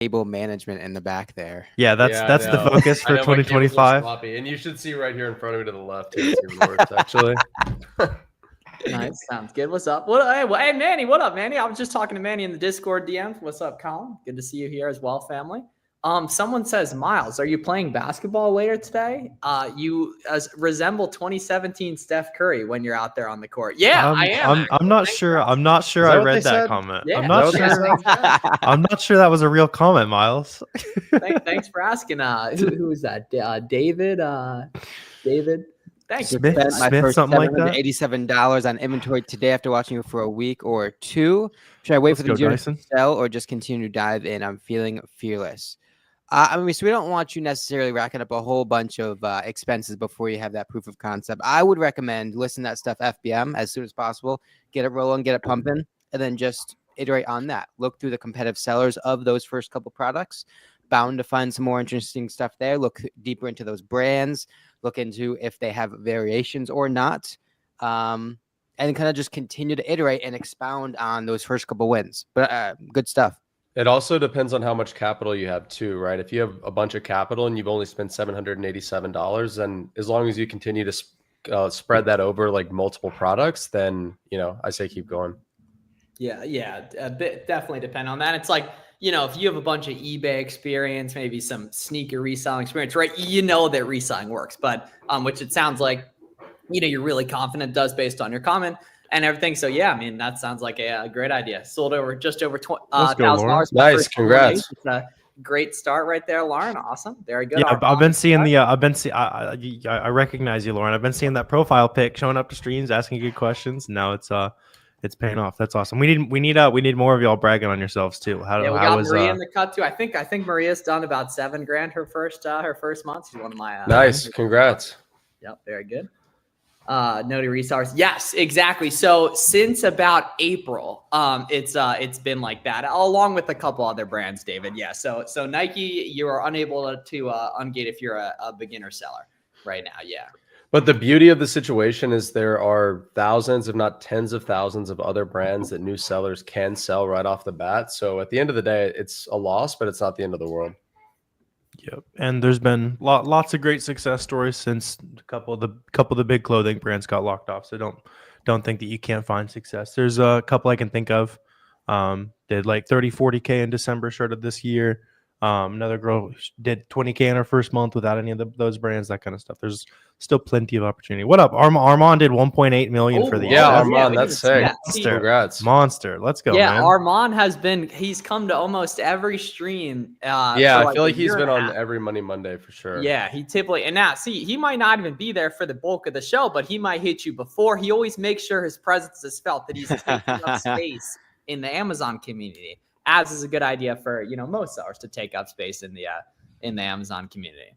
table management in the back there. Yeah, that's the focus for 2025. And you should see right here in front of me to the left. Here, it's even worse, actually. Nice, sounds good. What's up? Hey, Manny, what up, Manny? I was just talking to Manny in the Discord DMs. What's up, Colin? Good to see you here as well, family. Someone says, Miles, are you playing basketball later today? You resemble 2017 Steph Curry when you're out there on the court. Yeah, I am. I'm not sure. I'm not sure I read that comment. Yeah, I'm not sure. I'm not sure that was a real comment, Miles. Thanks for asking. Who is that? David. David. Thanks. Smith, my first something like that. $787 on inventory today after watching you for a week or two. Should I wait for the deal to sell or just continue to dive in? I'm feeling fearless. So we don't want you necessarily racking up a whole bunch of expenses before you have that proof of concept. I would recommend listen to that stuff FBM as soon as possible. Get it rolling, get it pumping, and then just iterate on that. Look through the competitive sellers of those first couple products. Bound to find some more interesting stuff there. Look deeper into those brands. Look into if they have variations or not. And kind of just continue to iterate and expound on those first couple wins. But good stuff. It also depends on how much capital you have too, right? If you have a bunch of capital and you've only spent $787, then as long as you continue to spread that over like multiple products, then, I say keep going. Yeah. Definitely depend on that. It's like, if you have a bunch of eBay experience, maybe some sneaker reselling experience, right? That reselling works, but which it sounds like, you're really confident does based on your comment and everything. So yeah, that sounds like a great idea. Sold over just over $1,000. Nice, congrats. It's a great start right there, Lauren. Awesome, very good. Yeah, I've been seeing I recognize you, Lauren. I've been seeing that profile pic showing up to streams, asking good questions. Now it's paying off. That's awesome. We need more of y'all bragging on yourselves too. We got Maria in the cut too. I think Maria's done about $7,000 her first month. She's one of my nice. Congrats. Yep, very good. Noti resellers. Yes, exactly. So since about April, it's been like that, along with a couple other brands, David. Yeah. So Nike, you are unable to ungate if you're a beginner seller right now. Yeah. But the beauty of the situation is there are thousands, if not tens of thousands of other brands that new sellers can sell right off the bat. So at the end of the day, it's a loss, but it's not the end of the world. Yep, and there's been lots of great success stories since a couple of the big clothing brands got locked off. So don't think that you can't find success. There's a couple I can think of. Did like 30-40K in December, started this year. Another girl did 20K in her first month without any of those brands, that kind of stuff. There's still plenty of opportunity. What up? Armand did 1.8 million for the year. Yeah, Armand, that's sick. Congrats. Monster. Let's go. Yeah, man. Armand he's come to almost every stream. I feel like he's been on every Money Monday for sure. Yeah, he typically, and now see, he might not even be there for the bulk of the show, but he might hit you before. He always makes sure his presence is felt, that he's taking up space in the Amazon community. As is a good idea for most sellers to take up space in the Amazon community.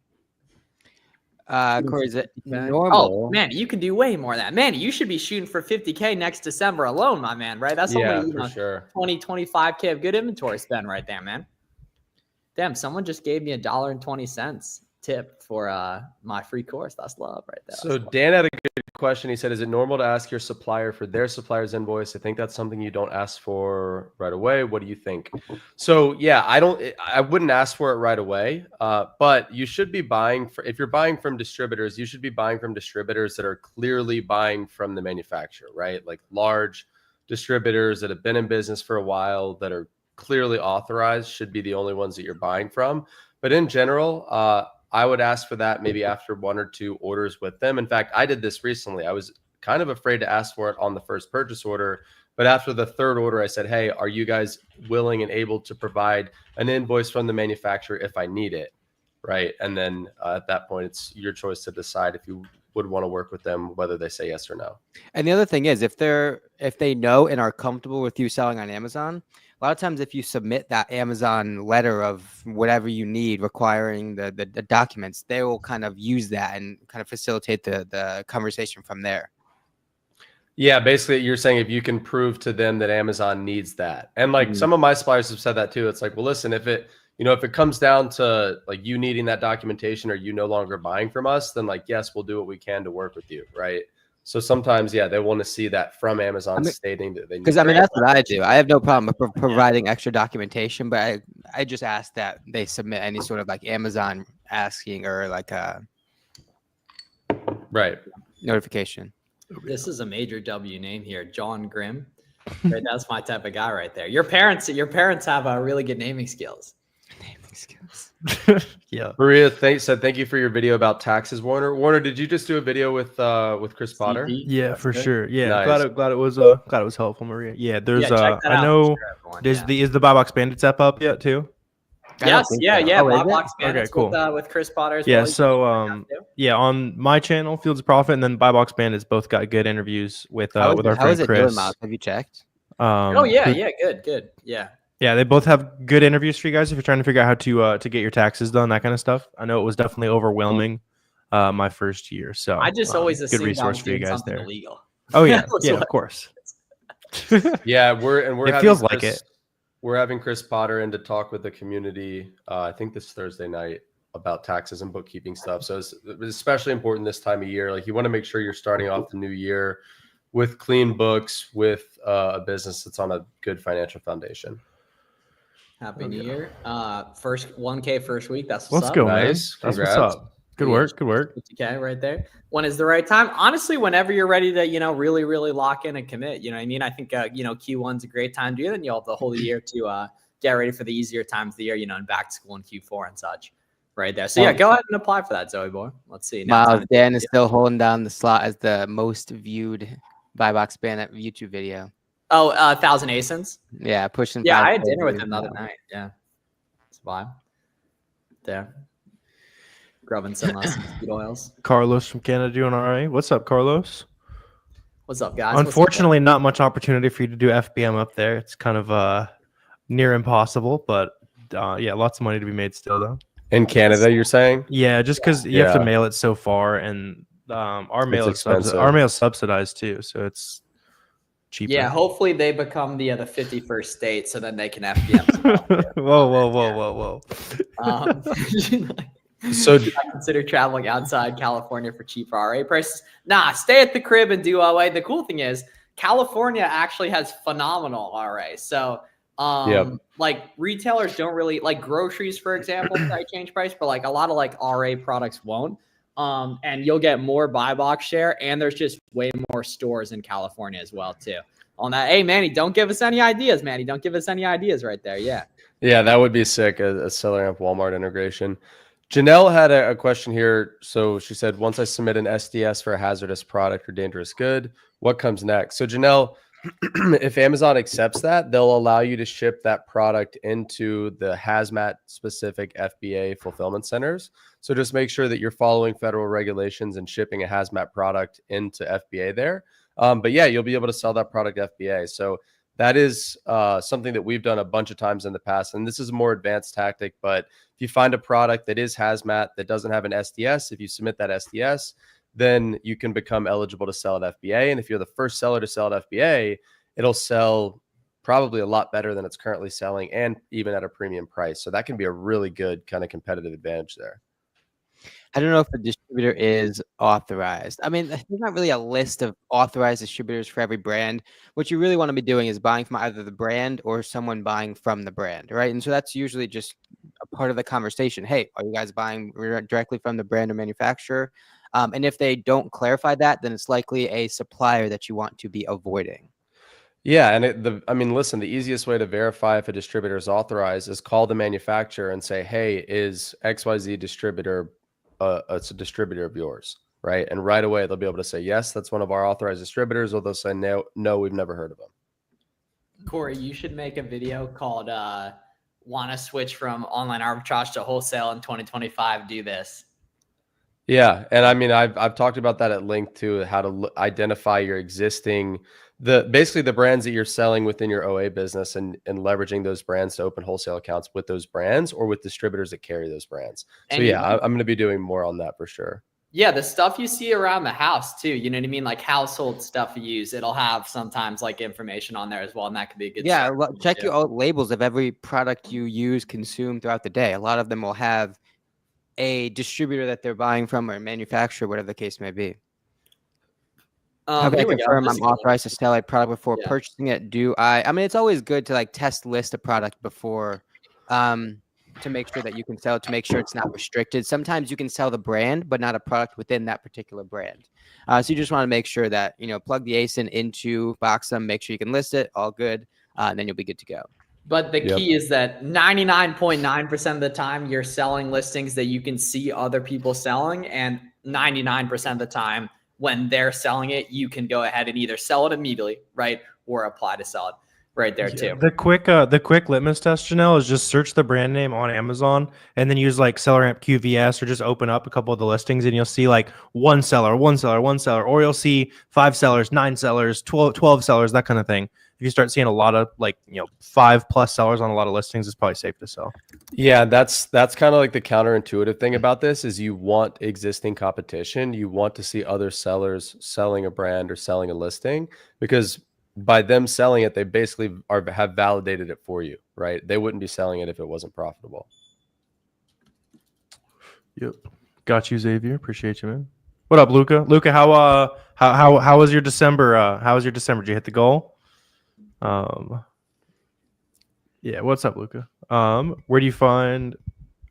Corey, is it normal? Oh man, you can do way more than that. Man, you should be shooting for 50K next December alone, my man. Right? That's only for sure. 20-25K of good inventory spend right there, man. Damn, someone just gave me $1.20 tip for my free course. That's love right there. So Dan had a good question. He said, is it normal to ask your supplier for their supplier's invoice? I think that's something you don't ask for right away. What do you think? So yeah, I wouldn't ask for it right away. But you should be buying if you're buying from distributors, you should be buying from distributors that are clearly buying from the manufacturer, right? Like large distributors that have been in business for a while, that are clearly authorized, should be the only ones that you're buying from. But in general, I would ask for that maybe after 1 or 2 orders with them. In fact, I did this recently. I was kind of afraid to ask for it on the first purchase order, but after the 3rd order, I said, hey, are you guys willing and able to provide an invoice from the manufacturer if I need it, right? And then at that point, it's your choice to decide if you would want to work with them, whether they say yes or no. And the other thing is, if they know and are comfortable with you selling on Amazon, a lot of times if you submit that Amazon letter of whatever you need requiring the documents, they will kind of use that and kind of facilitate the conversation from there. Yeah, basically you're saying if you can prove to them that Amazon needs that. And like some of my suppliers have said that too. It's like, well, listen, if it comes down to like you needing that documentation or you no longer buying from us, then like, yes, we'll do what we can to work with you. Right. So sometimes, they want to see that from Amazon stating that they need. Because that's what I do. I have no problem with providing extra documentation, but I just ask that they submit any sort of like Amazon asking or like a notification. This is a major W name here, John Grimm. Right, that's my type of guy right there. Your parents have really good naming skills. Yeah. Maria said thank you for your video about taxes, Warner. Warner, did you just do a video with Chris Potter? Yeah, for sure. Yeah, nice. glad it was helpful, Maria. Yeah, there's I know is the Buy Box Bandits app up yet too? Yes, yeah. Oh, Buy Box Bandits cool. with Chris Potter. Yeah, so on my channel, Fields of Profit, and then Buy Box Bandits both got good interviews with our friend Chris. How is it doing, Miles? Have you checked? Good. Yeah, they both have good interviews for you guys if you're trying to figure out how to get your taxes done, that kind of stuff. I know it was definitely overwhelming my first year, so I just always good resource for you guys there. Illegal. Oh yeah, of course. We're it feels like it. We're having Chris Potter in to talk with the community. I think this Thursday night about taxes and bookkeeping stuff. So it's especially important this time of year. Like you want to make sure you're starting off the new year with clean books, with a business that's on a good financial foundation. Happy New Year. First 1K first week. That's what's up. Go, nice. Man. That's what's up. Good work. 50K right there. When is the right time? Honestly, whenever you're ready to, really, really lock in and commit. You know what I mean? I think, Q1's a great time to do it. And you'll have the whole year to get ready for the easier times of the year, and back to school in Q4 and such right there. So, go ahead and apply for that, Zoe boy. Let's see. Miles, Dan is still holding down the slot as the most viewed Buy Box Bandit YouTube video. Oh, 1,000 ASINs? Yeah, pushing. Yeah, I had dinner with him the other night. Yeah. It's a vibe. There. Grubbing some seed oils. Carlos from Canada doing all right. What's up, Carlos? What's up, guys? Unfortunately, not much opportunity for you to do FBM up there. It's kind of near impossible, but lots of money to be made still, though. In Canada, you're saying? Yeah, just because you have to mail it so far, and our mail is subsidized too, so it's cheaper. Yeah, hopefully they become the 51st state, so then they can FBM. Whoa. So I consider traveling outside California for cheaper RA prices. Nah, stay at the crib and do RA. The cool thing is California actually has phenomenal RA. So like retailers don't really like groceries, for example, probably change price, but like a lot of like RA products won't. And you'll get more buy box share, and there's just way more stores in California as well too. On that, hey Manny, don't give us any ideas, Manny. Don't give us any ideas right there. Yeah, that would be sick. A Seller Amp Walmart integration. Janelle had a question here. So she said, once I submit an SDS for a hazardous product or dangerous good, what comes next? So Janelle, if Amazon accepts that, they'll allow you to ship that product into the hazmat specific FBA fulfillment centers. So just make sure that you're following federal regulations and shipping a hazmat product into FBA there. But you'll be able to sell that product FBA. So that is something that we've done a bunch of times in the past. And this is a more advanced tactic, but if you find a product that is hazmat that doesn't have an SDS, if you submit that SDS, then you can become eligible to sell at FBA. And if you're the first seller to sell at FBA, it'll sell probably a lot better than it's currently selling, and even at a premium price. So that can be a really good kind of competitive advantage there. I don't know if a distributor is authorized. I mean, there's not really a list of authorized distributors for every brand. What you really want to be doing is buying from either the brand or someone buying from the brand, right? And so that's usually just a part of the conversation. Hey, are you guys buying directly from the brand or manufacturer? And if they don't clarify that, then it's likely a supplier that you want to be avoiding. Yeah, and listen, the easiest way to verify if a distributor is authorized is call the manufacturer and say, hey, is XYZ distributor it's a distributor of yours, right? And right away they'll be able to say, yes, that's one of our authorized distributors, or they'll say, no, we've never heard of them. Corey, you should make a video called want to switch from online arbitrage to wholesale in 2025, do this. Yeah, and I mean, I've talked about that at length too, how to identify your existing, basically the brands that you're selling within your OA business, and leveraging those brands to open wholesale accounts with those brands or with distributors that carry those brands. So I'm going to be doing more on that for sure. Yeah, the stuff you see around the house too, you know what I mean? Like household stuff you use, it'll have sometimes like information on there as well, and that could be a good. Yeah, check your labels of every product you use, consume throughout the day. A lot of them will have a distributor that they're buying from, or a manufacturer, whatever the case may be. How can I Here we go. confirm This I'm is good. authorized to sell a product before Yeah. purchasing it? Do I mean, it's always good to like test list a product before to make sure that you can sell it, to make sure it's not restricted. Sometimes you can sell the brand, but not a product within that particular brand. So you just want to make sure that, plug the ASIN into Boxum, make sure you can list it, all good, and then you'll be good to go. But the key is that 99.9% of the time you're selling listings that you can see other people selling, and 99% of the time when they're selling it, you can go ahead and either sell it immediately, right, or apply to sell it right there too. The quick litmus test, Janelle, is just search the brand name on Amazon and then use like SellerAmp QVS, or just open up a couple of the listings and you'll see like one seller, or you'll see 5 sellers, 9 sellers, 12 sellers, that kind of thing. If you start seeing a lot of 5+ sellers on a lot of listings, it's probably safe to sell. Yeah, that's kind of like the counterintuitive thing about this is you want existing competition. You want to see other sellers selling a brand or selling a listing, because by them selling it, they basically have validated it for you, right? They wouldn't be selling it if it wasn't profitable. Yep. Got you, Xavier. Appreciate you, man. What up, Luca? Luca, how was your December? How was your December? Did you hit the goal? Yeah. What's up, Luca? Where do you find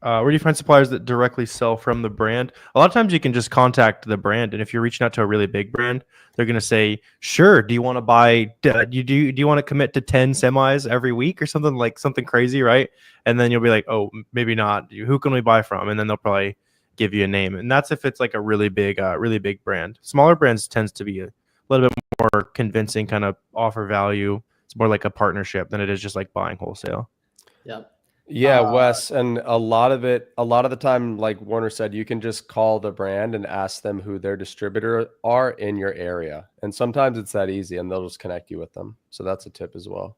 suppliers that directly sell from the brand? A lot of times you can just contact the brand, and if you're reaching out to a really big brand, they're going to say, sure, do you want to buy, do you want to commit to 10 semis every week or something crazy, right? And then you'll be like, oh, maybe not. Who can we buy from? And then they'll probably give you a name. And that's if it's like a really big brand. Smaller brands tends to be a little bit more convincing, kind of offer value. It's more like a partnership than it is just like buying wholesale. Yep. Yeah, Wes, and a lot of the time, like Warner said, you can just call the brand and ask them who their distributor are in your area. And sometimes it's that easy and they'll just connect you with them. So that's a tip as well.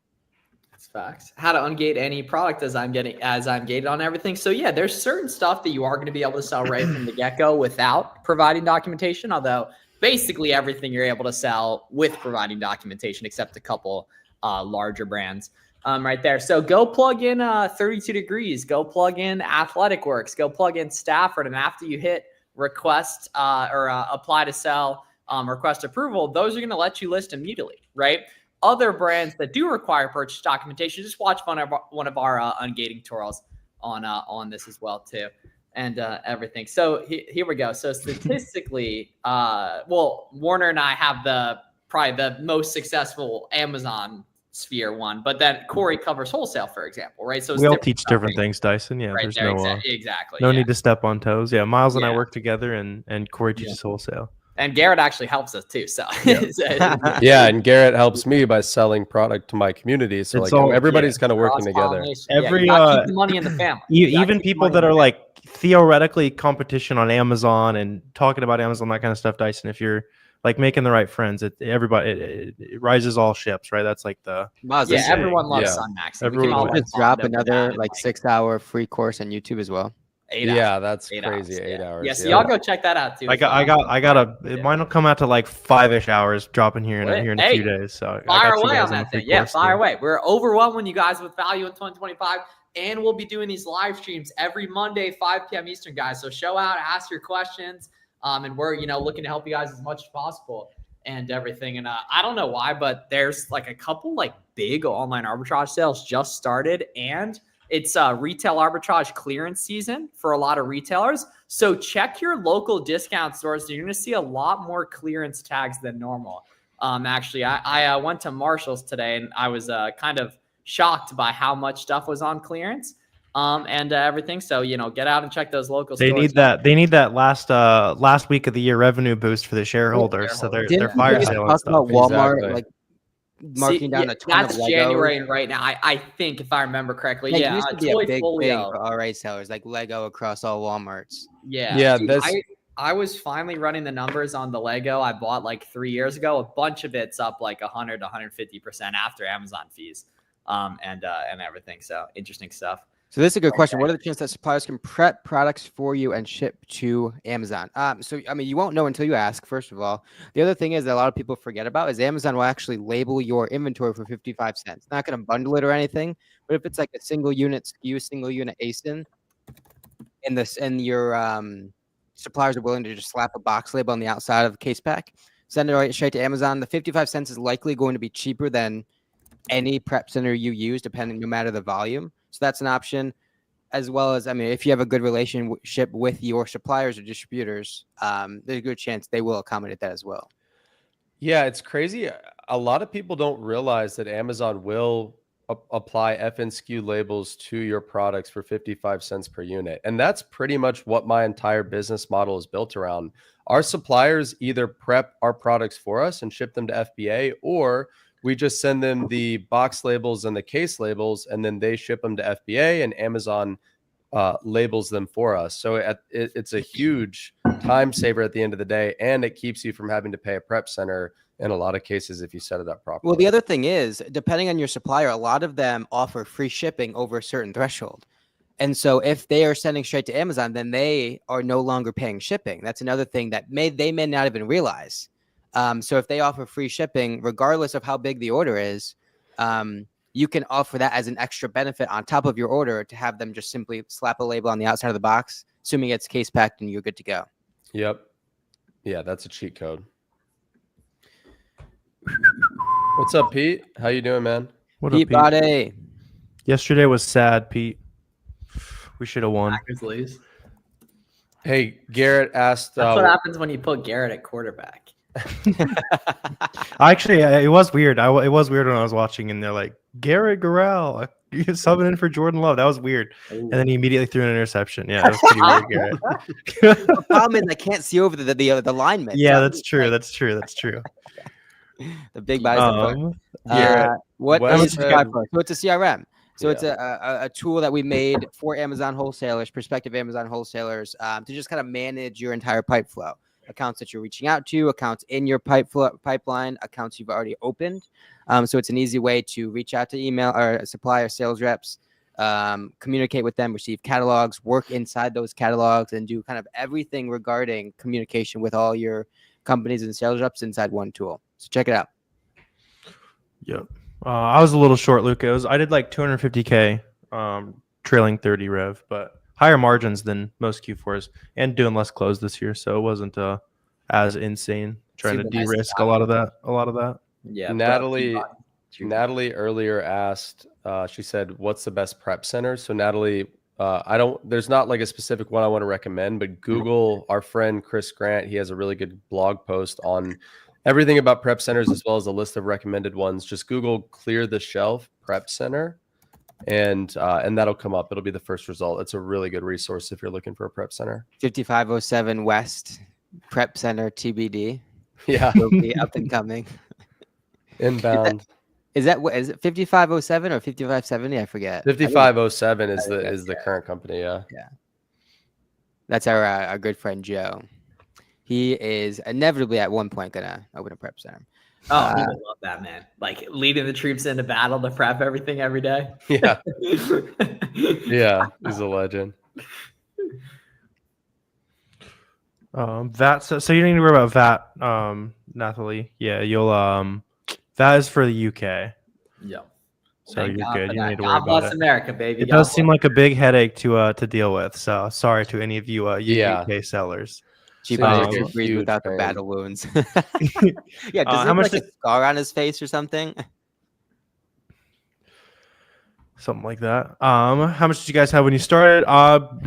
That's facts. How to ungate any product as I'm gated on everything. So yeah, there's certain stuff that you are going to be able to sell right from the get-go without providing documentation, although basically everything you're able to sell with providing documentation, except a couple larger brands. Right there. So go plug in 32 Degrees, go plug in Athletic Works, go plug in Stafford. And after you hit request or apply to sell, request approval, those are going to let you list immediately, right? Other brands that do require purchase documentation, just watch one of our ungating tutorials on this as well too, and everything. So here we go. So statistically, Warner and I have probably the most successful Amazon sphere one, but then Corey covers wholesale, for example, right? So we all teach different things, Dyson. Yeah, right there's there, no exactly. No need to step on toes. Yeah, Miles and I work together, and Corey teaches wholesale. And Garrett actually helps us too. So yeah, and Garrett helps me by selling product to my community. So it's like everybody's kind of working together. Keep the money in the family. Even people that are like theoretically competition on Amazon and talking about Amazon, that kind of stuff, Dyson, if you're like making the right friends, it rises all ships, right? That's like everyone loves SunMax. Everyone just drop another 6-hour free course on YouTube as well. 8 hours. Yeah, that's crazy. 8 hours. Yeah, so y'all go check that out too. Mine will come out to like 5-ish hours dropping here in a few days. So fire away on that thing. Yeah, fire away. We're overwhelming you guys with value in 2025. And we'll be doing these live streams every Monday, 5 p.m. Eastern, guys. So show out, ask your questions. And we're, looking to help you guys as much as possible and everything. And I don't know why, but there's like a couple like big online arbitrage sales just started, and it's retail arbitrage clearance season for a lot of retailers. So check your local discount stores. You're going to see a lot more clearance tags than normal. Actually, I went to Marshall's today, and I was kind of shocked by how much stuff was on clearance. And everything. So, get out and check those local stores. They need that last week of the year revenue boost for the shareholders. So they're fire sale and stuff. About Walmart, like marking down a ton that's of Legos. January right now. I think if I remember correctly. It used to be a big thing for RA sellers, like Lego across all Walmarts. Yeah. I was finally running the numbers on the Lego I bought like 3 years ago. A bunch of it's up like 100 to 150% after Amazon fees, and everything. So interesting stuff. So this is a good question. What are the chances that suppliers can prep products for you and ship to Amazon? You won't know until you ask, first of all. The other thing is that a lot of people forget about is Amazon will actually label your inventory for 55 cents. Not going to bundle it or anything, but if it's like a single unit SKU, single unit ASIN, and your suppliers are willing to just slap a box label on the outside of the case pack, send it right straight to Amazon. The 55 cents is likely going to be cheaper than any prep center you use, depending no matter the volume. So that's an option. As well as, I mean, if you have a good relationship with your suppliers or distributors, there's a good chance they will accommodate that as well. Yeah, it's crazy. A lot of people don't realize that Amazon will apply FNSKU labels to your products for 55 cents per unit. And that's pretty much what my entire business model is built around. Our suppliers either prep our products for us and ship them to FBA, or we just send them the box labels and the case labels, and then they ship them to FBA, and Amazon labels them for us. So it's a huge time saver at the end of the day, and it keeps you from having to pay a prep center in a lot of cases if you set it up properly. Well, the other thing is, depending on your supplier, a lot of them offer free shipping over a certain threshold. And so if they are sending straight to Amazon, then they are no longer paying shipping. That's another thing that they may not even realize. So if they offer free shipping, regardless of how big the order is, you can offer that as an extra benefit on top of your order to have them just simply slap a label on the outside of the box, assuming it's case packed and you're good to go. Yep. Yeah, that's a cheat code. What's up, Pete? How you doing, man? What Pete up, Pete? Bade. Yesterday was sad, Pete. We should have won. Packers lose. Hey, Garrett asked. That's what happens when you put Garrett at quarterback. Actually, it was weird. It was weird when I was watching, and they're like, Garrett Gorral, you're subbing in for Jordan Love. That was weird. Ooh. And then he immediately threw an interception. Yeah, that was pretty weird, Garrett. The problem is I can't see over the linemen. Yeah, So that's true. That's true. That's true. the big bison. Garrett, What Wes is said- So it's a CRM. So Yeah. it's a tool that we made for Amazon wholesalers, prospective Amazon wholesalers, to just kind of manage your entire pipe flow. Accounts that you're reaching out to, accounts in your pipeline, accounts you've already opened. So it's an easy way to reach out to email or supplier sales reps, communicate with them, receive catalogs, work inside those catalogs, and do kind of everything regarding communication with all your companies and sales reps inside one tool. So check it out. Yep. I was a little short, Luca. I did like 250K trailing 30 rev, but higher margins than most Q4s and doing less close this year. So it wasn't as insane trying to de-risk a lot of that. Yeah. Natalie earlier asked, she said, what's the best prep center? So Natalie, there's not like a specific one I want to recommend, but Google our friend Chris Grant. He has a really good blog post on everything about prep centers, as well as a list of recommended ones. Just Google Clear the Shelf Prep Center, and that'll come up. It'll be the first result. It's a really good resource if you're looking for a prep center. 5507 West Prep Center TBD. Yeah. Will be up and coming. Inbound. Is it 5507 or 5570? I forget. 5507 is the current company. Yeah. That's our good friend Joe. He is inevitably at one point gonna open a prep center. Oh, he would love that, man. Like leading the troops into battle to prep everything every day. Yeah. Yeah. He's a legend. So you don't need to worry about VAT, Nathalie. Yeah, you'll that is for the UK. Yeah. So Thank you're God good. for You that. need to worry God about bless it. America, baby. It does seem like a big headache to deal with. So sorry to any of you Yeah. UK sellers. Cheap Seems to like a breathe huge without the pain. battle wounds. Yeah, does he how have much like a scar on his face or something? Something like that. How much did you guys have when you started?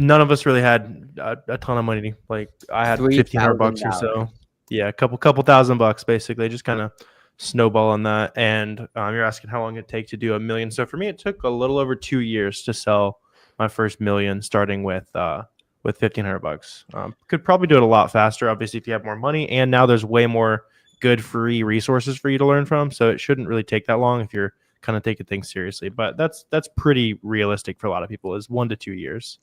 None of us really had a ton of money. Like I had $1,500 or so. Yeah, a couple $1,000 basically. Just kind of snowball on that. And you're asking how long it'd take to do $1 million. So for me, it took a little over 2 years to sell my first $1 million, starting with $1,500. Could probably do it a lot faster, obviously, if you have more money. And now there's way more good free resources for you to learn from. So it shouldn't really take that long if you're kind of taking things seriously. But that's pretty realistic for a lot of people, is 1 to 2 years.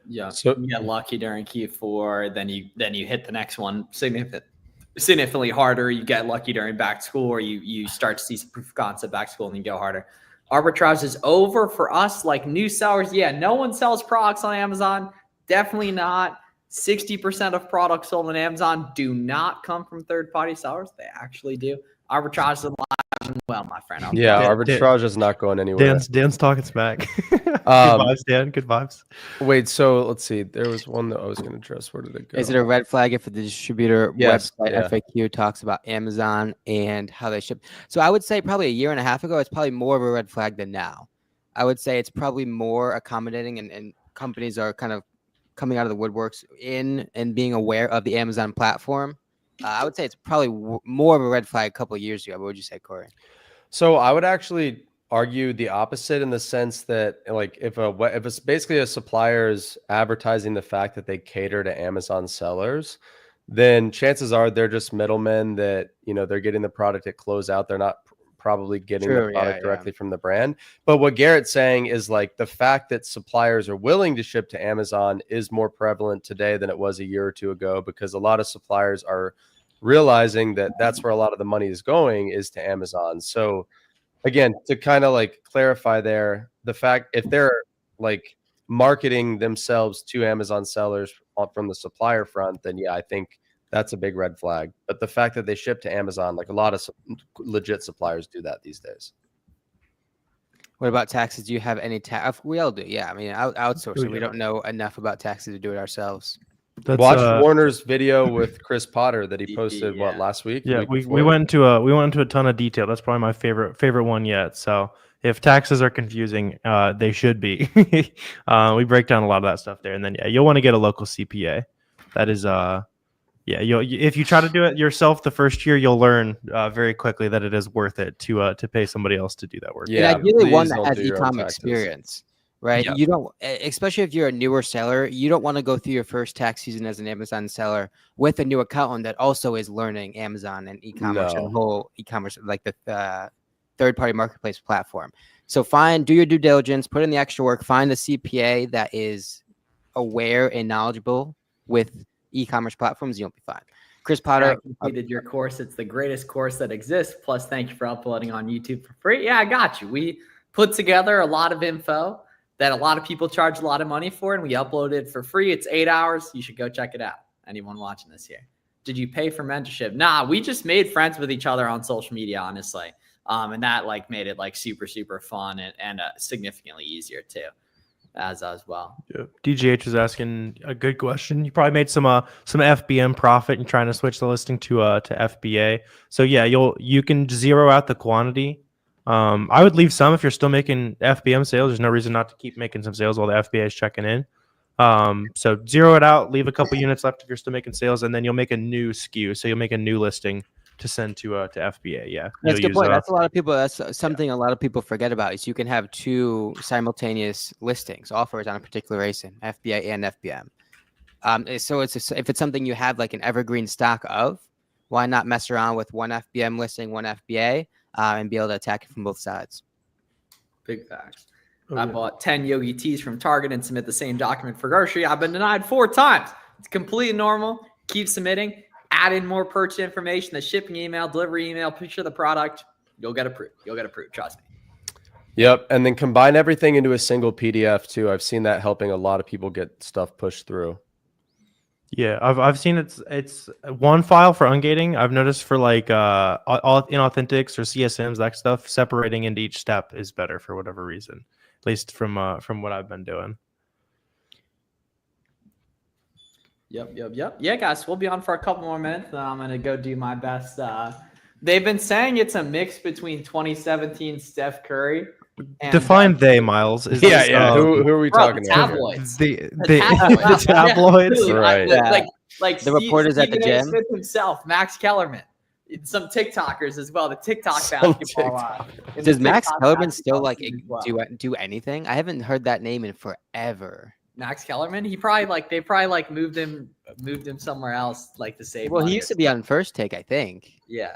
Yeah. So- you get lucky during Q4, then you hit the next one significantly harder. You get lucky during back to school, or you start to see some proof of concept back to school and you go harder. Arbitrage is over for us, like new sellers. Yeah, no one sells products on Amazon. Definitely not. 60% of products sold on Amazon do not come from third-party sellers. They actually do. Arbitrage is alive and well, my friend. Yeah. Dan- Arbitrage is not going anywhere. Dan's talking smack. vibes, Dan. Good vibes. Wait, so let's see. There was one that I was going to address. Where did it go? Is it a red flag if the distributor Yes, website yeah. FAQ talks about Amazon and how they ship? So I would say probably a year and a half ago, it's probably more of a red flag than now. I would say it's probably more accommodating, and companies are kind of coming out of the woodworks and being aware of the Amazon platform. I would say it's probably more of a red flag a couple of years ago. What would you say, Corey? So I would actually argue the opposite, in the sense that, like, if it's basically a supplier is advertising the fact that they cater to Amazon sellers, then chances are they're just middlemen that, they're getting the product at closeout. They're not probably getting the product directly from the brand. But what Garrett's saying is, like, the fact that suppliers are willing to ship to Amazon is more prevalent today than it was a year or two ago, because a lot of suppliers are realizing that that's where a lot of the money is going, is to Amazon. So again, to kind of like clarify there, the fact, if they're like marketing themselves to Amazon sellers from the supplier front, then yeah, I think that's a big red flag. But the fact that they ship to Amazon, like a lot of legit suppliers do that these days. What about taxes? Do you have any tax? We all do. Yeah. I mean, outsourcing. We don't know enough about taxes to do it ourselves. Watch Warner's video with Chris Potter that he posted last week. Yeah, we went into a ton of detail. That's probably my favorite one yet. So if taxes are confusing, they should be. We break down a lot of that stuff there, and then you'll want to get a local CPA. That is if you try to do it yourself the first year, you'll learn very quickly that it is worth it to pay somebody else to do that work. Yeah, and ideally one that has e-com experience. Right. Yeah. You don't, especially if you're a newer seller, you don't want to go through your first tax season as an Amazon seller with a new accountant that also is learning Amazon and e-commerce and the whole e-commerce, like the third-party marketplace platform. So do your due diligence, put in the extra work, find a CPA that is aware and knowledgeable with e-commerce platforms. You'll be fine. Chris Potter, I completed your course. It's the greatest course that exists. Plus, thank you for uploading on YouTube for free. Yeah, I got you. We put together a lot of info that a lot of people charge a lot of money for, and we upload it for free. It's 8 hours. You should go check it out. Anyone watching this here? Did you pay for mentorship? Nah, we just made friends with each other on social media, honestly. And that like made it like super, super fun and significantly easier too, as well. Yeah. DGH is asking a good question. You probably made some FBM profit and trying to switch the listing to FBA. So yeah, you can zero out the quantity. I would leave some if you're still making FBM sales. There's no reason not to keep making some sales while the FBA is checking in. So zero it out, leave a couple units left if you're still making sales, and then you'll make a new SKU. So you'll make a new listing to send to FBA. Yeah, that's a good point. That's a lot of people. That's something a lot of people forget about. Is you can have two simultaneous listings, offers on a particular ASIN, FBA and FBM. So if it's something you have like an evergreen stock of, why not mess around with one FBM listing, one FBA? And be able to attack it from both sides. Big facts. I bought 10 Yogi teas from Target and submit the same document for grocery. I've been denied 4 times. It's completely normal. Keep submitting. Add in more purchase information, the shipping email, delivery email, picture of the product. You'll get approved. Trust me. Yep. And then combine everything into a single PDF too. I've seen that helping a lot of people get stuff pushed through. Yeah, I've seen it's one file for ungating. I've noticed for like all inauthentics or CSMs, that stuff, separating into each step is better for whatever reason. At least from what I've been doing. Yep. Yeah, guys, we'll be on for a couple more minutes. I'm gonna go do my best. They've been saying it's a mix between 2017 Steph Curry. And, define Miles. Who are we talking about? Tabloids. The tabloids. Right. Like the reporters at the gym. Smith himself, Max Kellerman. Some TikTokers as well. The TikTok basketball. Does Max Kellerman still like do anything? I haven't heard that name in forever. Max Kellerman, they probably moved him somewhere else, like to save. Well, he used to be on First Take, I think. Yeah.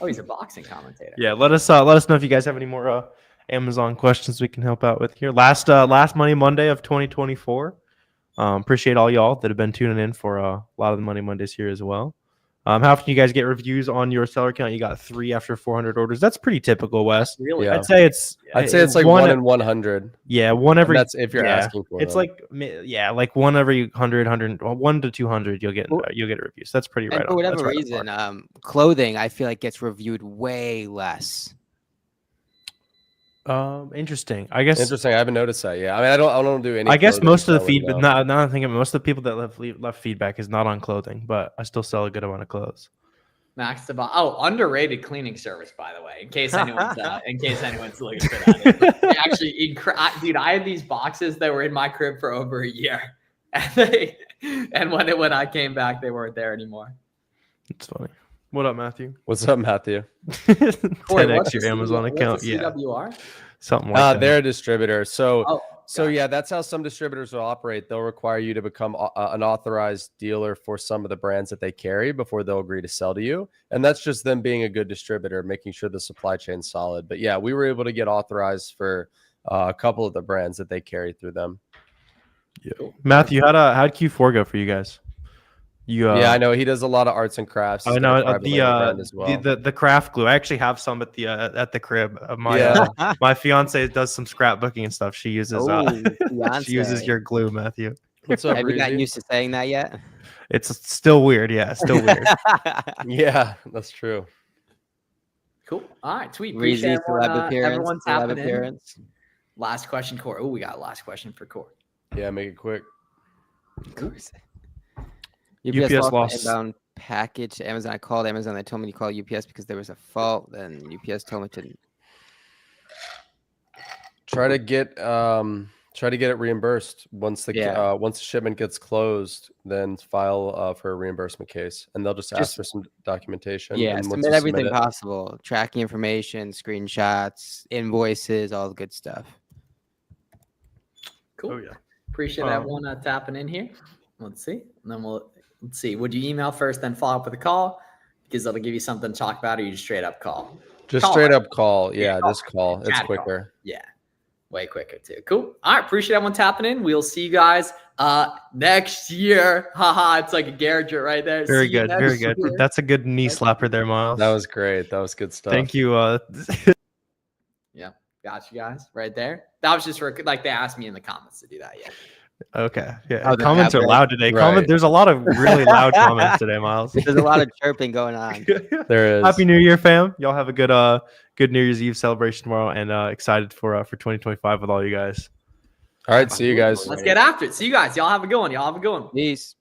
Oh, he's a boxing commentator. Yeah, let us know if you guys have any more Amazon questions we can help out with here. Last Money Monday of 2024. Appreciate all y'all that have been tuning in for a lot of the Money Mondays here as well. How often do you guys get reviews on your seller account? You got 3 after 400 orders. That's pretty typical, Wes. Really? Yeah. I'd say it's like 1 in 100. Yeah, one every. And that's if you're asking for it. It's like one every 100, 1 to 200. You'll get a review. So that's pretty right. For whatever reason, clothing I feel like gets reviewed way less. Interesting. I guess. Interesting. I haven't noticed that. Yeah. I mean, I don't do any. I guess most of the clothing, feedback. no. Now I'm thinking, most of the people that left feedback is not on clothing, but I still sell a good amount of clothes. Max Devon. Oh, underrated cleaning service, by the way. In case anyone's looking for that. Actually, dude, I had these boxes that were in my crib for over a year, and when I came back, they weren't there anymore. It's funny. What up, Matthew? What's up, Matthew? 10x your Amazon account. Yeah. CWR? Something like that. They're a distributor. So yeah, that's how some distributors will operate. They'll require you to become an authorized dealer for some of the brands that they carry before they'll agree to sell to you. And that's just them being a good distributor, making sure the supply chain's solid. But yeah, we were able to get authorized for a couple of the brands that they carry through them. Yeah. Matthew, how'd Q4 go for you guys? Yeah, I know he does a lot of arts and crafts. I know the the craft glue. I actually have some at the crib. My fiance does some scrapbooking and stuff. She uses she uses your glue, Matthew. What's up? Have you gotten used to saying that yet? It's still weird. Yeah, still weird. Yeah, that's true. Cool. All right, sweet. Appreciate everyone's tapping in. Last question, Core. Oh, we got a last question for Core. Yeah, make it quick. Of course. UPS lost inbound package to Amazon. I called Amazon. They told me to call UPS because there was a fault. Then UPS told me to try to get it reimbursed once the shipment gets closed. Then file for a reimbursement case, and they'll just ask for some documentation. Yeah, submit everything possible: tracking information, screenshots, invoices, all the good stuff. Cool. Oh yeah. Appreciate everyone tapping in here. Let's see, and then let's see. Would you email first, then follow up with a call? Because that'll give you something to talk about, or you just straight up call? Just straight up call. Yeah, just call. It's quicker. Call. Yeah, way quicker too. Cool. All right. Appreciate everyone tapping in. We'll see you guys next year. Haha. It's like a Garrett right there. Very good. Very good. That's a good knee slapper there, Miles. That was great. That was good stuff. Thank you. Yeah. Got you guys right there. That was just for they asked me in the comments to do that. Yeah. Okay. Yeah. Comments are loud today. Right. There's a lot of really loud comments today, Miles. There's a lot of chirping going on. There is. Happy New Year, fam. Y'all have a good New Year's Eve celebration tomorrow, and excited for 2025 with all you guys. All right. See you guys. Let's get after it. See you guys. Y'all have a good one. Peace.